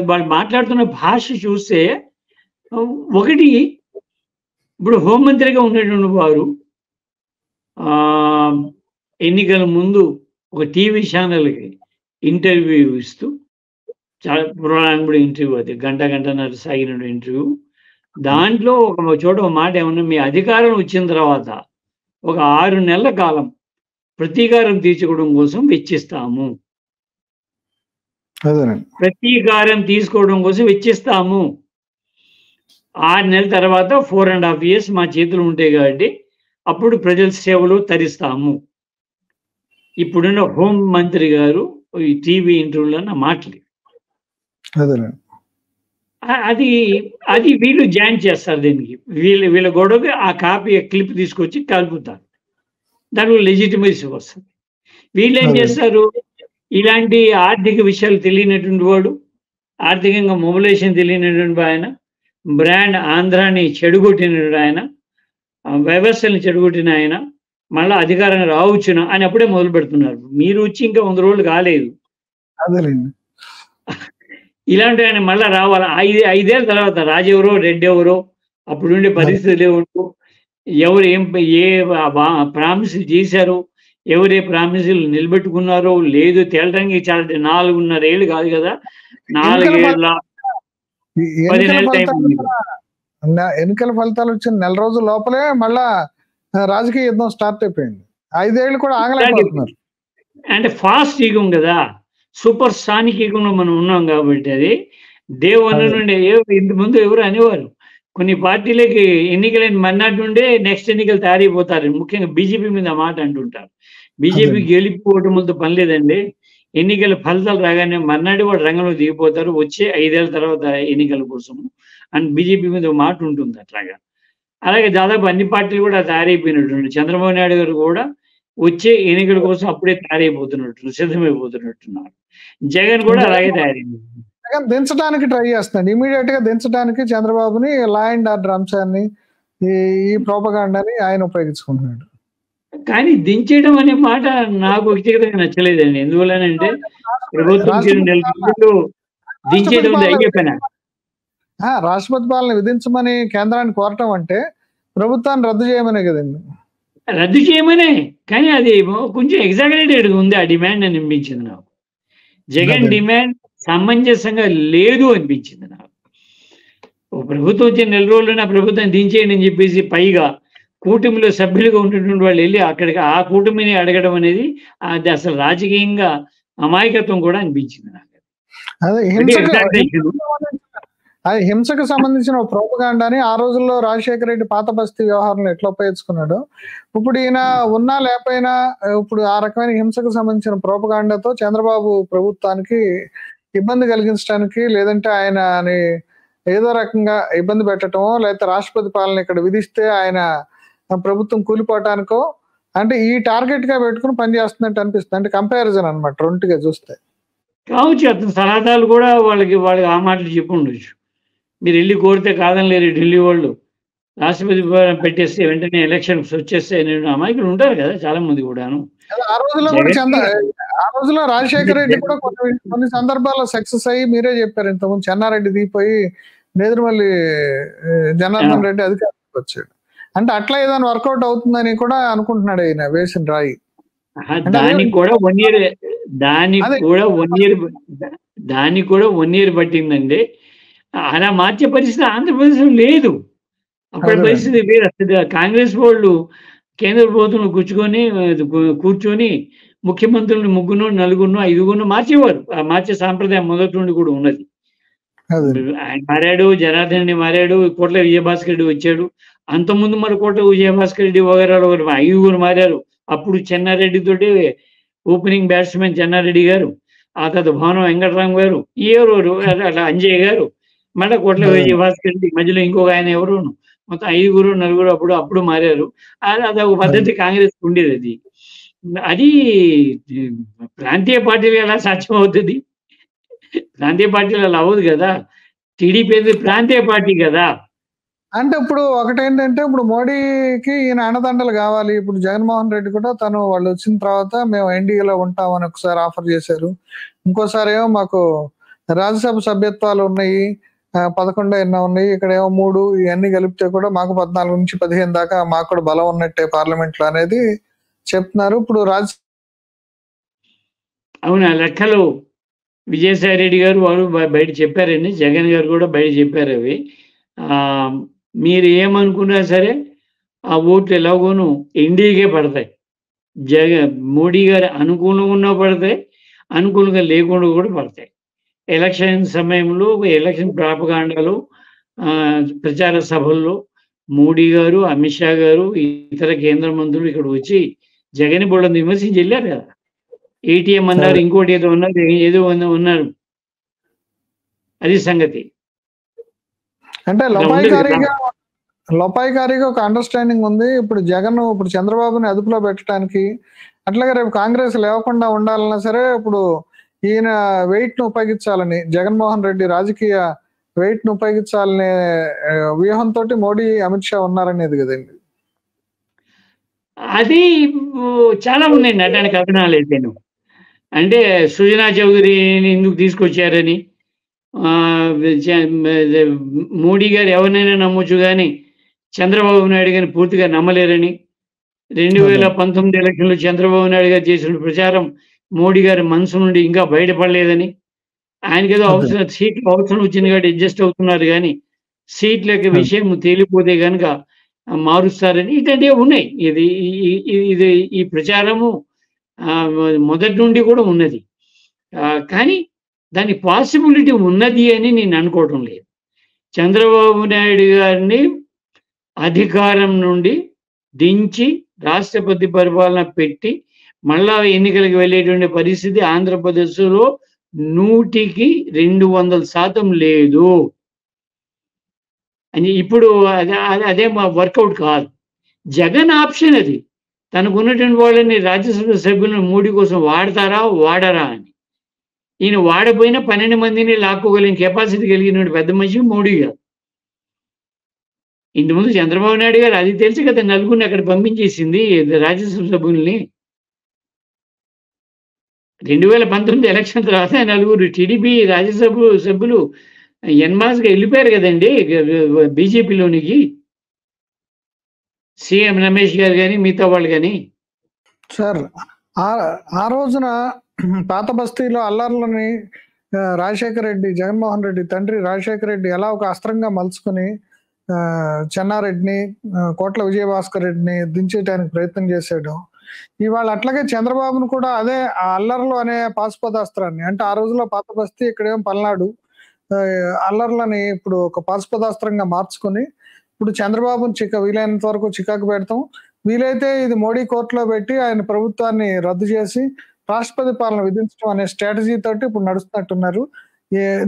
వాళ్ళు మాట్లాడుతున్న భాష చూస్తే, ఒకటి ఇప్పుడు హోంమంత్రిగా ఉన్నటువంటి వారు ఎన్నికల ముందు ఒక టీవీ ఛానల్కి ఇంటర్వ్యూ ఇస్తూ, చాలా పురాణంగా ఇంటర్వ్యూ, అది గంటన్నర సాగిన ఇంటర్వ్యూ. దాంట్లో ఒక చోట ఒక మాట ఏమన్నా, మీ అధికారం వచ్చిన తర్వాత ఒక 6 నెలల కాలం ప్రతీకారం తీర్చుకోవడం కోసం వెచ్చిస్తాము, ప్రతీకారం తీసుకోవడం కోసం వెచ్చిస్తాము. 6 నెలల తర్వాత 4.5 years మా చేతులు ఉంటాయి కాబట్టి అప్పుడు ప్రజల సేవలు తరిస్తాము. ఇప్పుడున్న హోం మంత్రి గారు ఈ టీవీ ఇంటర్వ్యూలో అన్న మాటలు. అది వీళ్ళు జాయిన్ చేస్తారు దీనికి. వీళ్ళ గొడవకి ఆ కాపీ క్లిప్ తీసుకొచ్చి కలుపుతారు, దాంట్లో లెజిటిమసీ వస్తుంది. వీళ్ళు ఏం చేస్తారు, ఇలాంటి ఆర్థిక విషయాలు తెలియనటువంటి వాడు, ఆర్థికంగా మొబిలైజేషన్ తెలియనటువంటి ఆయన, బ్రాండ్ ఆంధ్రాని చెడుగొట్టినటువంటి ఆయన, వ్యవస్థల్ని చెడుగొట్టిన ఆయన మళ్ళీ అధికారంగా రావచ్చున అని అప్పుడే మొదలు పెడుతున్నారు. మీరు వచ్చి ఇంకా 100 రోజులు కాలేదు, ఇలాంటి ఆయన మళ్ళీ రావాలి. 5 ఏళ్ళ తర్వాత రాజెవరో రెడ్డి ఎవరో, అప్పుడుండే పరిస్థితులు ఏమిటో, ఎవరు ఏ ప్రామిసులు చేశారో, ఎవరే ప్రామిసులు నిలబెట్టుకున్నారో లేదు తేలడానికి చాలా 4.5 ఏళ్ళు కాదు కదా, 4 ఏళ్ళ 10 నెలల టైం ఉంది. ఎన్నికల ఫలితాలు వచ్చిన నెల రోజుల లోపలే మళ్ళా రాజకీయ యుద్ధం స్టార్ట్ అయిపోయింది. 5 ఏళ్ళు కూడా ఆగలేకపోతున్నారు. అంటే ఫాస్ట్ యుగం కదా, సూపర్ సానిక్ యుగంలో మనం ఉన్నాం కాబట్టి. అది దేవన్న నుండి ఇంతకుముందు ఎవరు అనేవారు, కొన్ని పార్టీలకి ఎన్నికలైన మర్నాటి నుండే నెక్స్ట్ ఎన్నికలు తయారైపోతారు. ముఖ్యంగా బీజేపీ మీద మాట అంటుంటారు. బీజేపీ గెలిపోవటంతో పని లేదండి, ఎన్నికల ఫలితాలు రాగానే మర్నాటి వాడు రంగంలో దిగిపోతారు వచ్చే 5 ఏళ్ళ తర్వాత ఎన్నికల కోసం అని బీజేపీ మీద మాట ఉంటుంది. అట్లాగా అలాగే దాదాపు అన్ని పార్టీలు కూడా తయారైపోయినట్టు, చంద్రబాబు నాయుడు గారు కూడా వచ్చే ఎన్నికల కోసం అప్పుడే తయారైపోతున్నట్టు, సిద్ధమైపోతున్నట్టున్నారు. జగన్ కూడా అలాగే తయారైంది. జగన్ దించడానికి ట్రై చేస్తున్నాడు, ఇమీడియట్ గా దించడానికి చంద్రబాబుని, లా అండ్ ఆర్డర్ అంశాన్ని, ఈ ప్రోపగాండాని ఆయన ఉపయోగించుకుంటున్నాడు. కానీ దించేయడం అనే మాట నాకు వ్యక్తిగతంగా నచ్చలేదండి. ఎందువల్లనంటే ప్రభుత్వం దించేయడం అయ్యే పని. రాష్ట్రపతి పాలన విధించమని కేంద్రాన్ని కోరటం అంటే ప్రభుత్వాన్ని రద్దు చేయమనే కదండి. రద్దు చేయమనే. కానీ అది కొంచెం ఎగ్జాగరేటెడ్‌గా ఉంది ఆ డిమాండ్ అని అనిపించింది నాకు. జగన్ అదే. డిమాండ్ సమంజసంగా లేదు అనిపించింది నాకు. ఓ ప్రభుత్వం వచ్చి నెల రోజుల్లోనే ఆ ప్రభుత్వాన్ని దించేయండి అని చెప్పేసి పైగా కూటమిలో సభ్యులుగా ఉన్నటువంటి వాళ్ళు ఎళ్లి అక్కడికి ఆ కూటమిని అడగడం అనేది అది అసలు రాజకీయంగా అమాయకత్వం కూడా అనిపించింది నాకు. అదే అంటే హింసకు ఎగ్జాగరేషన్. అది హింసకు సంబంధించిన ఒక ప్రోపగాండాని ఆ రోజుల్లో రాజశేఖర రెడ్డి పాత బస్తీ వ్యవహారంలో ఎట్లా ఉపయోగించుకున్నాడు. ఇప్పుడు ఈయన ఉన్నా లేకపోయినా ఇప్పుడు ఆ రకమైన హింసకు సంబంధించిన ప్రోపగాండాతో చంద్రబాబు ప్రభుత్వానికి ఇబ్బంది కలిగించడానికి, లేదంటే ఆయనని ఏదో రకంగా ఇబ్బంది పెట్టటమో, లేకపోతే రాష్ట్రపతి పాలన ఇక్కడ విధిస్తే ఆయన ప్రభుత్వం కూలిపోవటానికో, అంటే ఈ టార్గెట్ గా పెట్టుకుని పనిచేస్తున్నట్టు అనిపిస్తుంది. అంటే కంపారిజన్ అనమాట రెండుగా చూస్తే. కావచ్చు అతని సలహాదారులు కూడా వాళ్ళకి ఆ మాటలు చెప్పుండొచ్చు. మీరెళ్లి కోరితే కాదనలేరు ఢిల్లీ వాళ్ళు. రాష్ట్రపతి భవన్ పెట్టేస్తే వెంటనే ఎలక్షన్స్ వచ్చేస్తాయి అనే అమాయకులు ఉంటారు కదా చాలా మంది కూడాను. అదే ఆ రోజుల్లో కూడా జగన్ ఆ రోజుల్లో రాజశేఖర రెడ్డి కూడా కొన్ని సందర్భాల్లో సక్సెస్ అయ్యి మీరే చెప్పారు ఇంతకుముందు చెన్నారెడ్డి దిగిపోయి నేదురుమల్లి జనార్దన్ రెడ్డి అధికారంలోకి వచ్చాడు. అంటే అట్లా ఏదైనా వర్కౌట్ అవుతుందని కూడా అనుకుంటున్నాడు ఆయన వేసిన రాయి. అంటే అదే దానికి కూడా 1 ఇయర్ దానికి అదే కూడా 1 ఇయర్ దానికి కూడా 1 ఇయర్ పట్టిందండి. అలా మార్చే పరిస్థితి ఆంధ్రప్రదేశ్‌లో లేదు. అప్పటి అదేనండి. పరిస్థితి వేరు. అసలు కాంగ్రెస్ వాళ్ళు కేంద్ర ప్రభుత్వంలో కూర్చొని ముఖ్యమంత్రులను ముగ్గురునో, నలుగురినో, ఐదుగురినో మార్చేవారు. ఆ మార్చే సాంప్రదాయం మొదటి నుండి కూడా ఉన్నది. అదే ఆయన మారాడు, జనార్దన్ రెడ్డి మారాడు, కోట్ల విజయభాస్కర్ రెడ్డి వచ్చాడు. అంతకుముందు మరి కోట్ల విజయభాస్కర్ రెడ్డి వగైరాలు ఐదుగురు మారారు. అప్పుడు చెన్నారెడ్డి తోటి ఓపెనింగ్ బ్యాట్స్‌మెన్ చెన్నారెడ్డి గారు, ఆ తర్వాత భవనం వెంకటరామ్ గారు, ఎవరెవరు అట్లా అంజయ్య గారు, మళ్ళా కోట్ల అదే విజయభాస్కర్ రెడ్డి, మధ్యలో ఇంకొక ఆయన ఎవరోను. మొత్తం ఐదుగురు, నలుగురు అప్పుడు మారారు. అదొక అదే పద్ధతి కాంగ్రెస్‌కి ఉండేదది. అది ప్రాంతీయ పార్టీలు ఎలా సాధ్యమవుతది? ప్రాంతీయ పార్టీలు అలా అవ్వదు గదా! టీడీపీ అనేది ప్రాంతీయ పార్టీ గదా! అంటే ఇప్పుడు ఒకటేంటంటే ఇప్పుడు మోడీకి ఈయన అండదండలు కావాలి. ఇప్పుడు జగన్మోహన్ రెడ్డి కూడా వాళ్ళు వచ్చిన తర్వాత మేము ఎన్డీఏలో ఉంటామని ఒకసారి ఆఫర్ చేశారు. ఇంకోసారి ఏమో మాకు రాజ్యసభ సభ్యత్వాలు ఉన్నాయి. 11 ఎన్నో ఉన్నాయి. ఇక్కడేమో 3 ఇవన్నీ కలిపితే కూడా మాకు 14-15 దాకా మాకు కూడా బలం ఉన్నట్టే పార్లమెంట్‌లో అనేది చెప్తున్నారు. ఇప్పుడు అవును. ఆ లెక్కలు విజయసాయి రెడ్డి గారు వాళ్ళు బయట చెప్పారండి. జగన్ గారు కూడా బయట చెప్పారవి. మీరు ఏమనుకున్నా సరే ఆ ఓట్లు ఎలాగోను ఎన్డీఏకే పడతాయి. మోడీ గారి అనుకూలంగా ఉన్నా పడతాయి. అనుకూలంగా లేకుండా కూడా పడతాయి. ఎలక్షన్ సమయంలో ఎలక్షన్ ప్రాపగాండాలో ప్రచార సభల్లో మోడీ గారు, అమిత్ షా గారు, ఇతర కేంద్ర మంత్రులు ఇక్కడ వచ్చి జగన్ బోలెడంత విమర్శించి ఎళ్లారు కదా! ఏటీఎం అన్నారు, ఇంకోటి ఏదో అన్నారు, ఏదో ఉన్నారు. అది సంగతి. అంటే అలా ఉండదు కదా! లోపాయికారిగా ఒక అండర్‌స్టాండింగ్ ఉంది. ఇప్పుడు చంద్రబాబుని అదుపులో పెట్టడానికి, అట్లాగే రేపు కాంగ్రెస్ లేవకుండా ఉండాలన్నా సరే, ఇప్పుడు ఈయన వెయిట్‌ని ఉపయోగించాలని, జగన్మోహన్ రెడ్డి రాజకీయ వెయిట్‌ని ఉపయోగించాలనే వ్యూహంతోటి మోడీ, అమిత్ షా ఉన్నారనేది గదండీ. అది చాలా ఉన్నాయండి అట్లాంటి కథనాలైతేను. అంటే సుజనా చౌదరిని ఎందుకు తీసుకొచ్చారని, మోడీ గారు ఎవరినైనా నమ్మొచ్చు గానీ, చంద్రబాబు నాయుడు గారిని పూర్తిగా నమ్మలేరని, 2019 ఎలక్షన్‌లో చంద్రబాబు నాయుడు గారు చేసిన ప్రచారం మోడీ గారి మనసు నుండి ఇంకా బయటపడలేదని, ఆయనకేదో సీట్లు అవసరం వచ్చింది కాబట్టి అడ్జస్ట్ అవుతున్నారు గానీ, సీట్ల యొక్క విషయం తేలిపోతే గనక మారుస్తారని ఇట్లాంటివి ఉన్నాయి. ఇది ఈ ప్రచారము మొదటి నుండి కూడా ఉన్నది. కానీ దాని పాసిబిలిటీ ఉన్నది అని నేను అనుకోవటం లేదు. చంద్రబాబు నాయుడు గారిని అధికారం నుండి దించి రాష్ట్రపతి పరిపాలన పెట్టి మళ్ళా ఎన్నికలకు వెళ్ళేటువంటి పరిస్థితి ఆంధ్రప్రదేశ్‌లో 100కి 200% లేదు. అని ఇప్పుడు అదే వర్కౌట్ కాదు. జగన్ ఆప్షన్ అది. తనకున్నటువంటి వాళ్ళని రాజ్యసభ సభ్యులను మోడీ కోసం వాడతారా? వాడరా అని. ఈయన వాడపోయినా 12 మందిని లాక్కోగలిగిన కెపాసిటీ కలిగిన పెద్ద మనిషి మోడీ గారు. ఇంతకుముందు చంద్రబాబు నాయుడు గారు అది తెలిసి కదా నలుగురిని అక్కడ పంపించేసింది రాజ్యసభ సభ్యుల్ని. 2019 ఎలక్షన్ తర్వాత నలుగురు టీడీపీ రాజ్యసభ సభ్యులు ఎన్‌మాస్‌గా ఎళ్ళిపోయారు కదండీ బీజేపీలోనికి. సీఎం రమేష్ గారు కానీ మిగతా వాళ్ళు కానీ. సార్ ఆ రోజున పాత బస్తీలో అల్లర్లని రాజశేఖర రెడ్డి, జగన్మోహన్ రెడ్డి తండ్రి రాజశేఖర రెడ్డి ఎలా ఒక అస్త్రంగా మలుచుకుని చెన్నారెడ్డిని, కోట్ల విజయభాస్కర్ రెడ్డిని దించేయడానికి ప్రయత్నం చేశాడు. ఇవాళ అట్లాగే చంద్రబాబును కూడా అదే ఆ అల్లర్లు అనే పాశుపదాస్త్రాన్ని, అంటే ఆ రోజుల్లో పాత బస్తీ, ఇక్కడేం పల్నాడు, అల్లర్లని ఇప్పుడు ఒక పాశుపదాస్త్రంగా మార్చుకొని ఇప్పుడు చంద్రబాబుని వీలైనంత వరకు చికాకు పెడతాం, వీలైతే ఇది మోడీ కోర్టులో పెట్టి ఆయన ప్రభుత్వాన్ని రద్దు చేసి రాష్ట్రపతి పాలన విధించడం అనే స్ట్రాటజీ తోటి ఇప్పుడు నడుస్తున్నట్టున్నారు.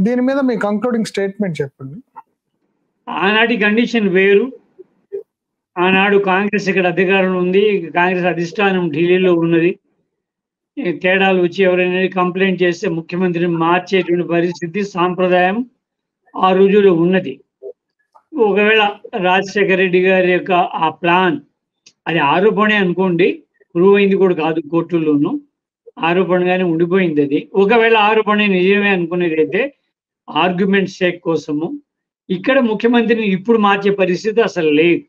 దీని మీద మీ కంక్లూడింగ్ స్టేట్మెంట్ చెప్పండి. ఆనాటి కండిషన్ వేరు. ఆనాడు కాంగ్రెస్ ఇక్కడ అధికారంలో ఉంది, కాంగ్రెస్ అధిష్టానం ఢిల్లీలో ఉన్నది. తేడాలు వచ్చి ఎవరైనా కంప్లైంట్ చేస్తే ముఖ్యమంత్రిని మార్చేటువంటి పరిస్థితి, సాంప్రదాయం ఆ రోజుల్లో ఉన్నది. ఒకవేళ రాజశేఖర రెడ్డి గారి యొక్క ఆ ప్లాన్, అది ఆరోపణే అనుకోండి, ప్రూవ్ అయింది కూడా కాదు, కోర్టుల్లోనూ ఆరోపణగానే ఉండిపోయింది. అది ఒకవేళ ఆరోపణ నిజమే అనుకునేది అయితే ఆర్గ్యుమెంట్ సేక్ కోసము ఇక్కడ ముఖ్యమంత్రిని ఇప్పుడు మార్చే పరిస్థితి అసలు లేదు.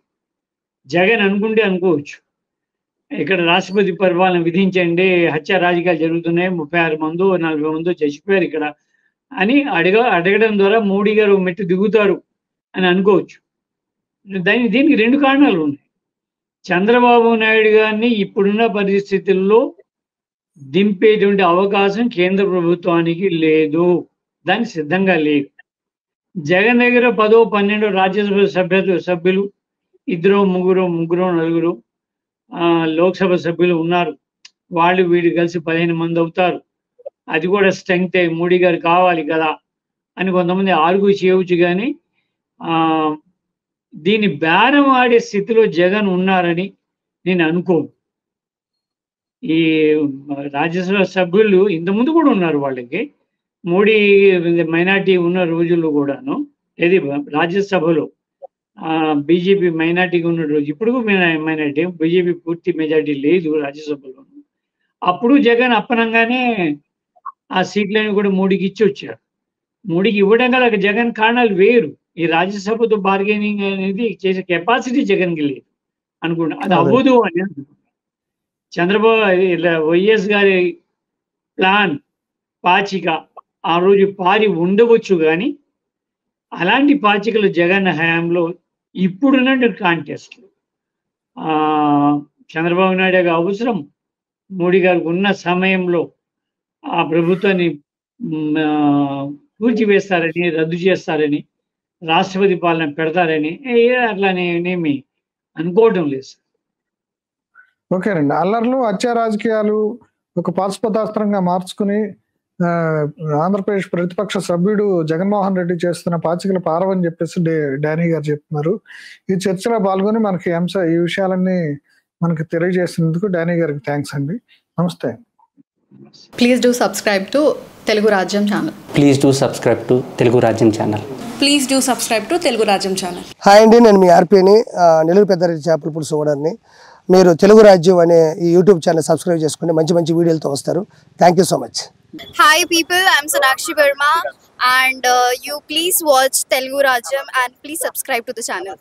జగన్ అనుకుంటే అనుకోవచ్చు, ఇక్కడ రాష్ట్రపతి పరిపాలన విధించండి, హత్య రాజకీయాలు జరుగుతున్నాయి, 36 మందో 40 మందో చచ్చిపోయారు ఇక్కడ అని అడగడం ద్వారా మోడీ గారు మెట్టు దిగుతారు అని అనుకోవచ్చు. దీనికి 2 కారణాలు ఉన్నాయి. చంద్రబాబు నాయుడు గారిని ఇప్పుడున్న పరిస్థితుల్లో దింపేటువంటి అవకాశం కేంద్ర ప్రభుత్వానికి లేదు, దానికి సిద్ధంగా లేదు. జగన్ దగ్గర 10, 12 రాజ్యసభ సభ్యులు, 2, 3, 4 లోక్సభ సభ్యులు ఉన్నారు. వాళ్ళు వీళ్ళు కలిసి 15 మంది అవుతారు. అది కూడా స్ట్రెంగ్త్ మోడీ గారు కావాలి కదా అని కొంతమంది ఆర్గ్యూ చేయవచ్చు. కానీ దీన్ని బేరం ఆడే స్థితిలో జగన్ ఉన్నారని నేను అనుకోను. ఈ రాజ్యసభ సభ్యులు ఇంతకుముందు కూడా ఉన్నారు. వాళ్ళకి మోడీ మైనార్టీ ఉన్న రోజుల్లో కూడాను, ఏది రాజ్యసభలో బీజేపీ మైనార్టీగా ఉన్న రోజు, ఇప్పుడు మైనార్టీ, బీజేపీ పూర్తి మెజార్టీ లేదు రాజ్యసభలో. అప్పుడు జగన్ అప్పనంగానే ఆ సీట్లను కూడా మోడీకి ఇచ్చి వచ్చారు. మోడీకి ఇవ్వడం గల జగన్ కారణాలు వేరు. ఈ రాజ్యసభతో బార్గెనింగ్ అనేది చేసే కెపాసిటీ జగన్కి లేదు అనుకుంటా. అది అవ్వదు అని అనుకుంటా. చంద్రబాబు వైఎస్ గారి ప్లాన్ పాచిక ఆ రోజు పారి ఉండవచ్చు, కానీ అలాంటి పాచికలు జగన్ హయాంలో ఇప్పుడున్న కాంటెస్ట్లు చంద్రబాబు నాయుడు అవసరం, మోడీ గారికి ఉన్న సమయంలో ఆ ప్రభుత్వాన్ని కూల్చివేస్తారని, రద్దు చేస్తారని, రాష్ట్రపతి పాలన పెడతారని అట్లానేమి అనుకోవడం లేదు. ఓకేనండి. అల్లర్లు, హత్య రాజకీయాలు ఒక పాశుపతాస్త్రంగా మార్చుకుని ఆంధ్రప్రదేశ్ ప్రతిపక్ష సభ్యుడు జగన్మోహన్ రెడ్డి చేస్తున్న పాచికలు పారవని చెప్పేసి డానీ గారు చెప్తున్నారు. ఈ చర్చలో పాల్గొని మనకి ఈ విషయాలన్నీ మనకి తెలియజేసినందుకు డానీ గారికి థ్యాంక్స్ అండి. నమస్తే. Please do subscribe to Telugu Rajyam channel. Please do subscribe to Telugu Rajyam channel. Please do subscribe to Telugu Rajyam channel. Hi అండి, నేను మీ ఆర్పీని, నెల్లూరు పెద్దారెడ్డి చేపల పులుసు ఓనర్ని. మీరు తెలుగు రాజ్యం అనే ఈ యూట్యూబ్ ఛానల్ సబ్స్క్రైబ్ చేసుకుని మంచి మంచి వీడియోలతో వస్తారు. Thank you so much. Hi people, I'm Sonakshi Verma and you please watch Telugu Rajyam and please subscribe to the channel.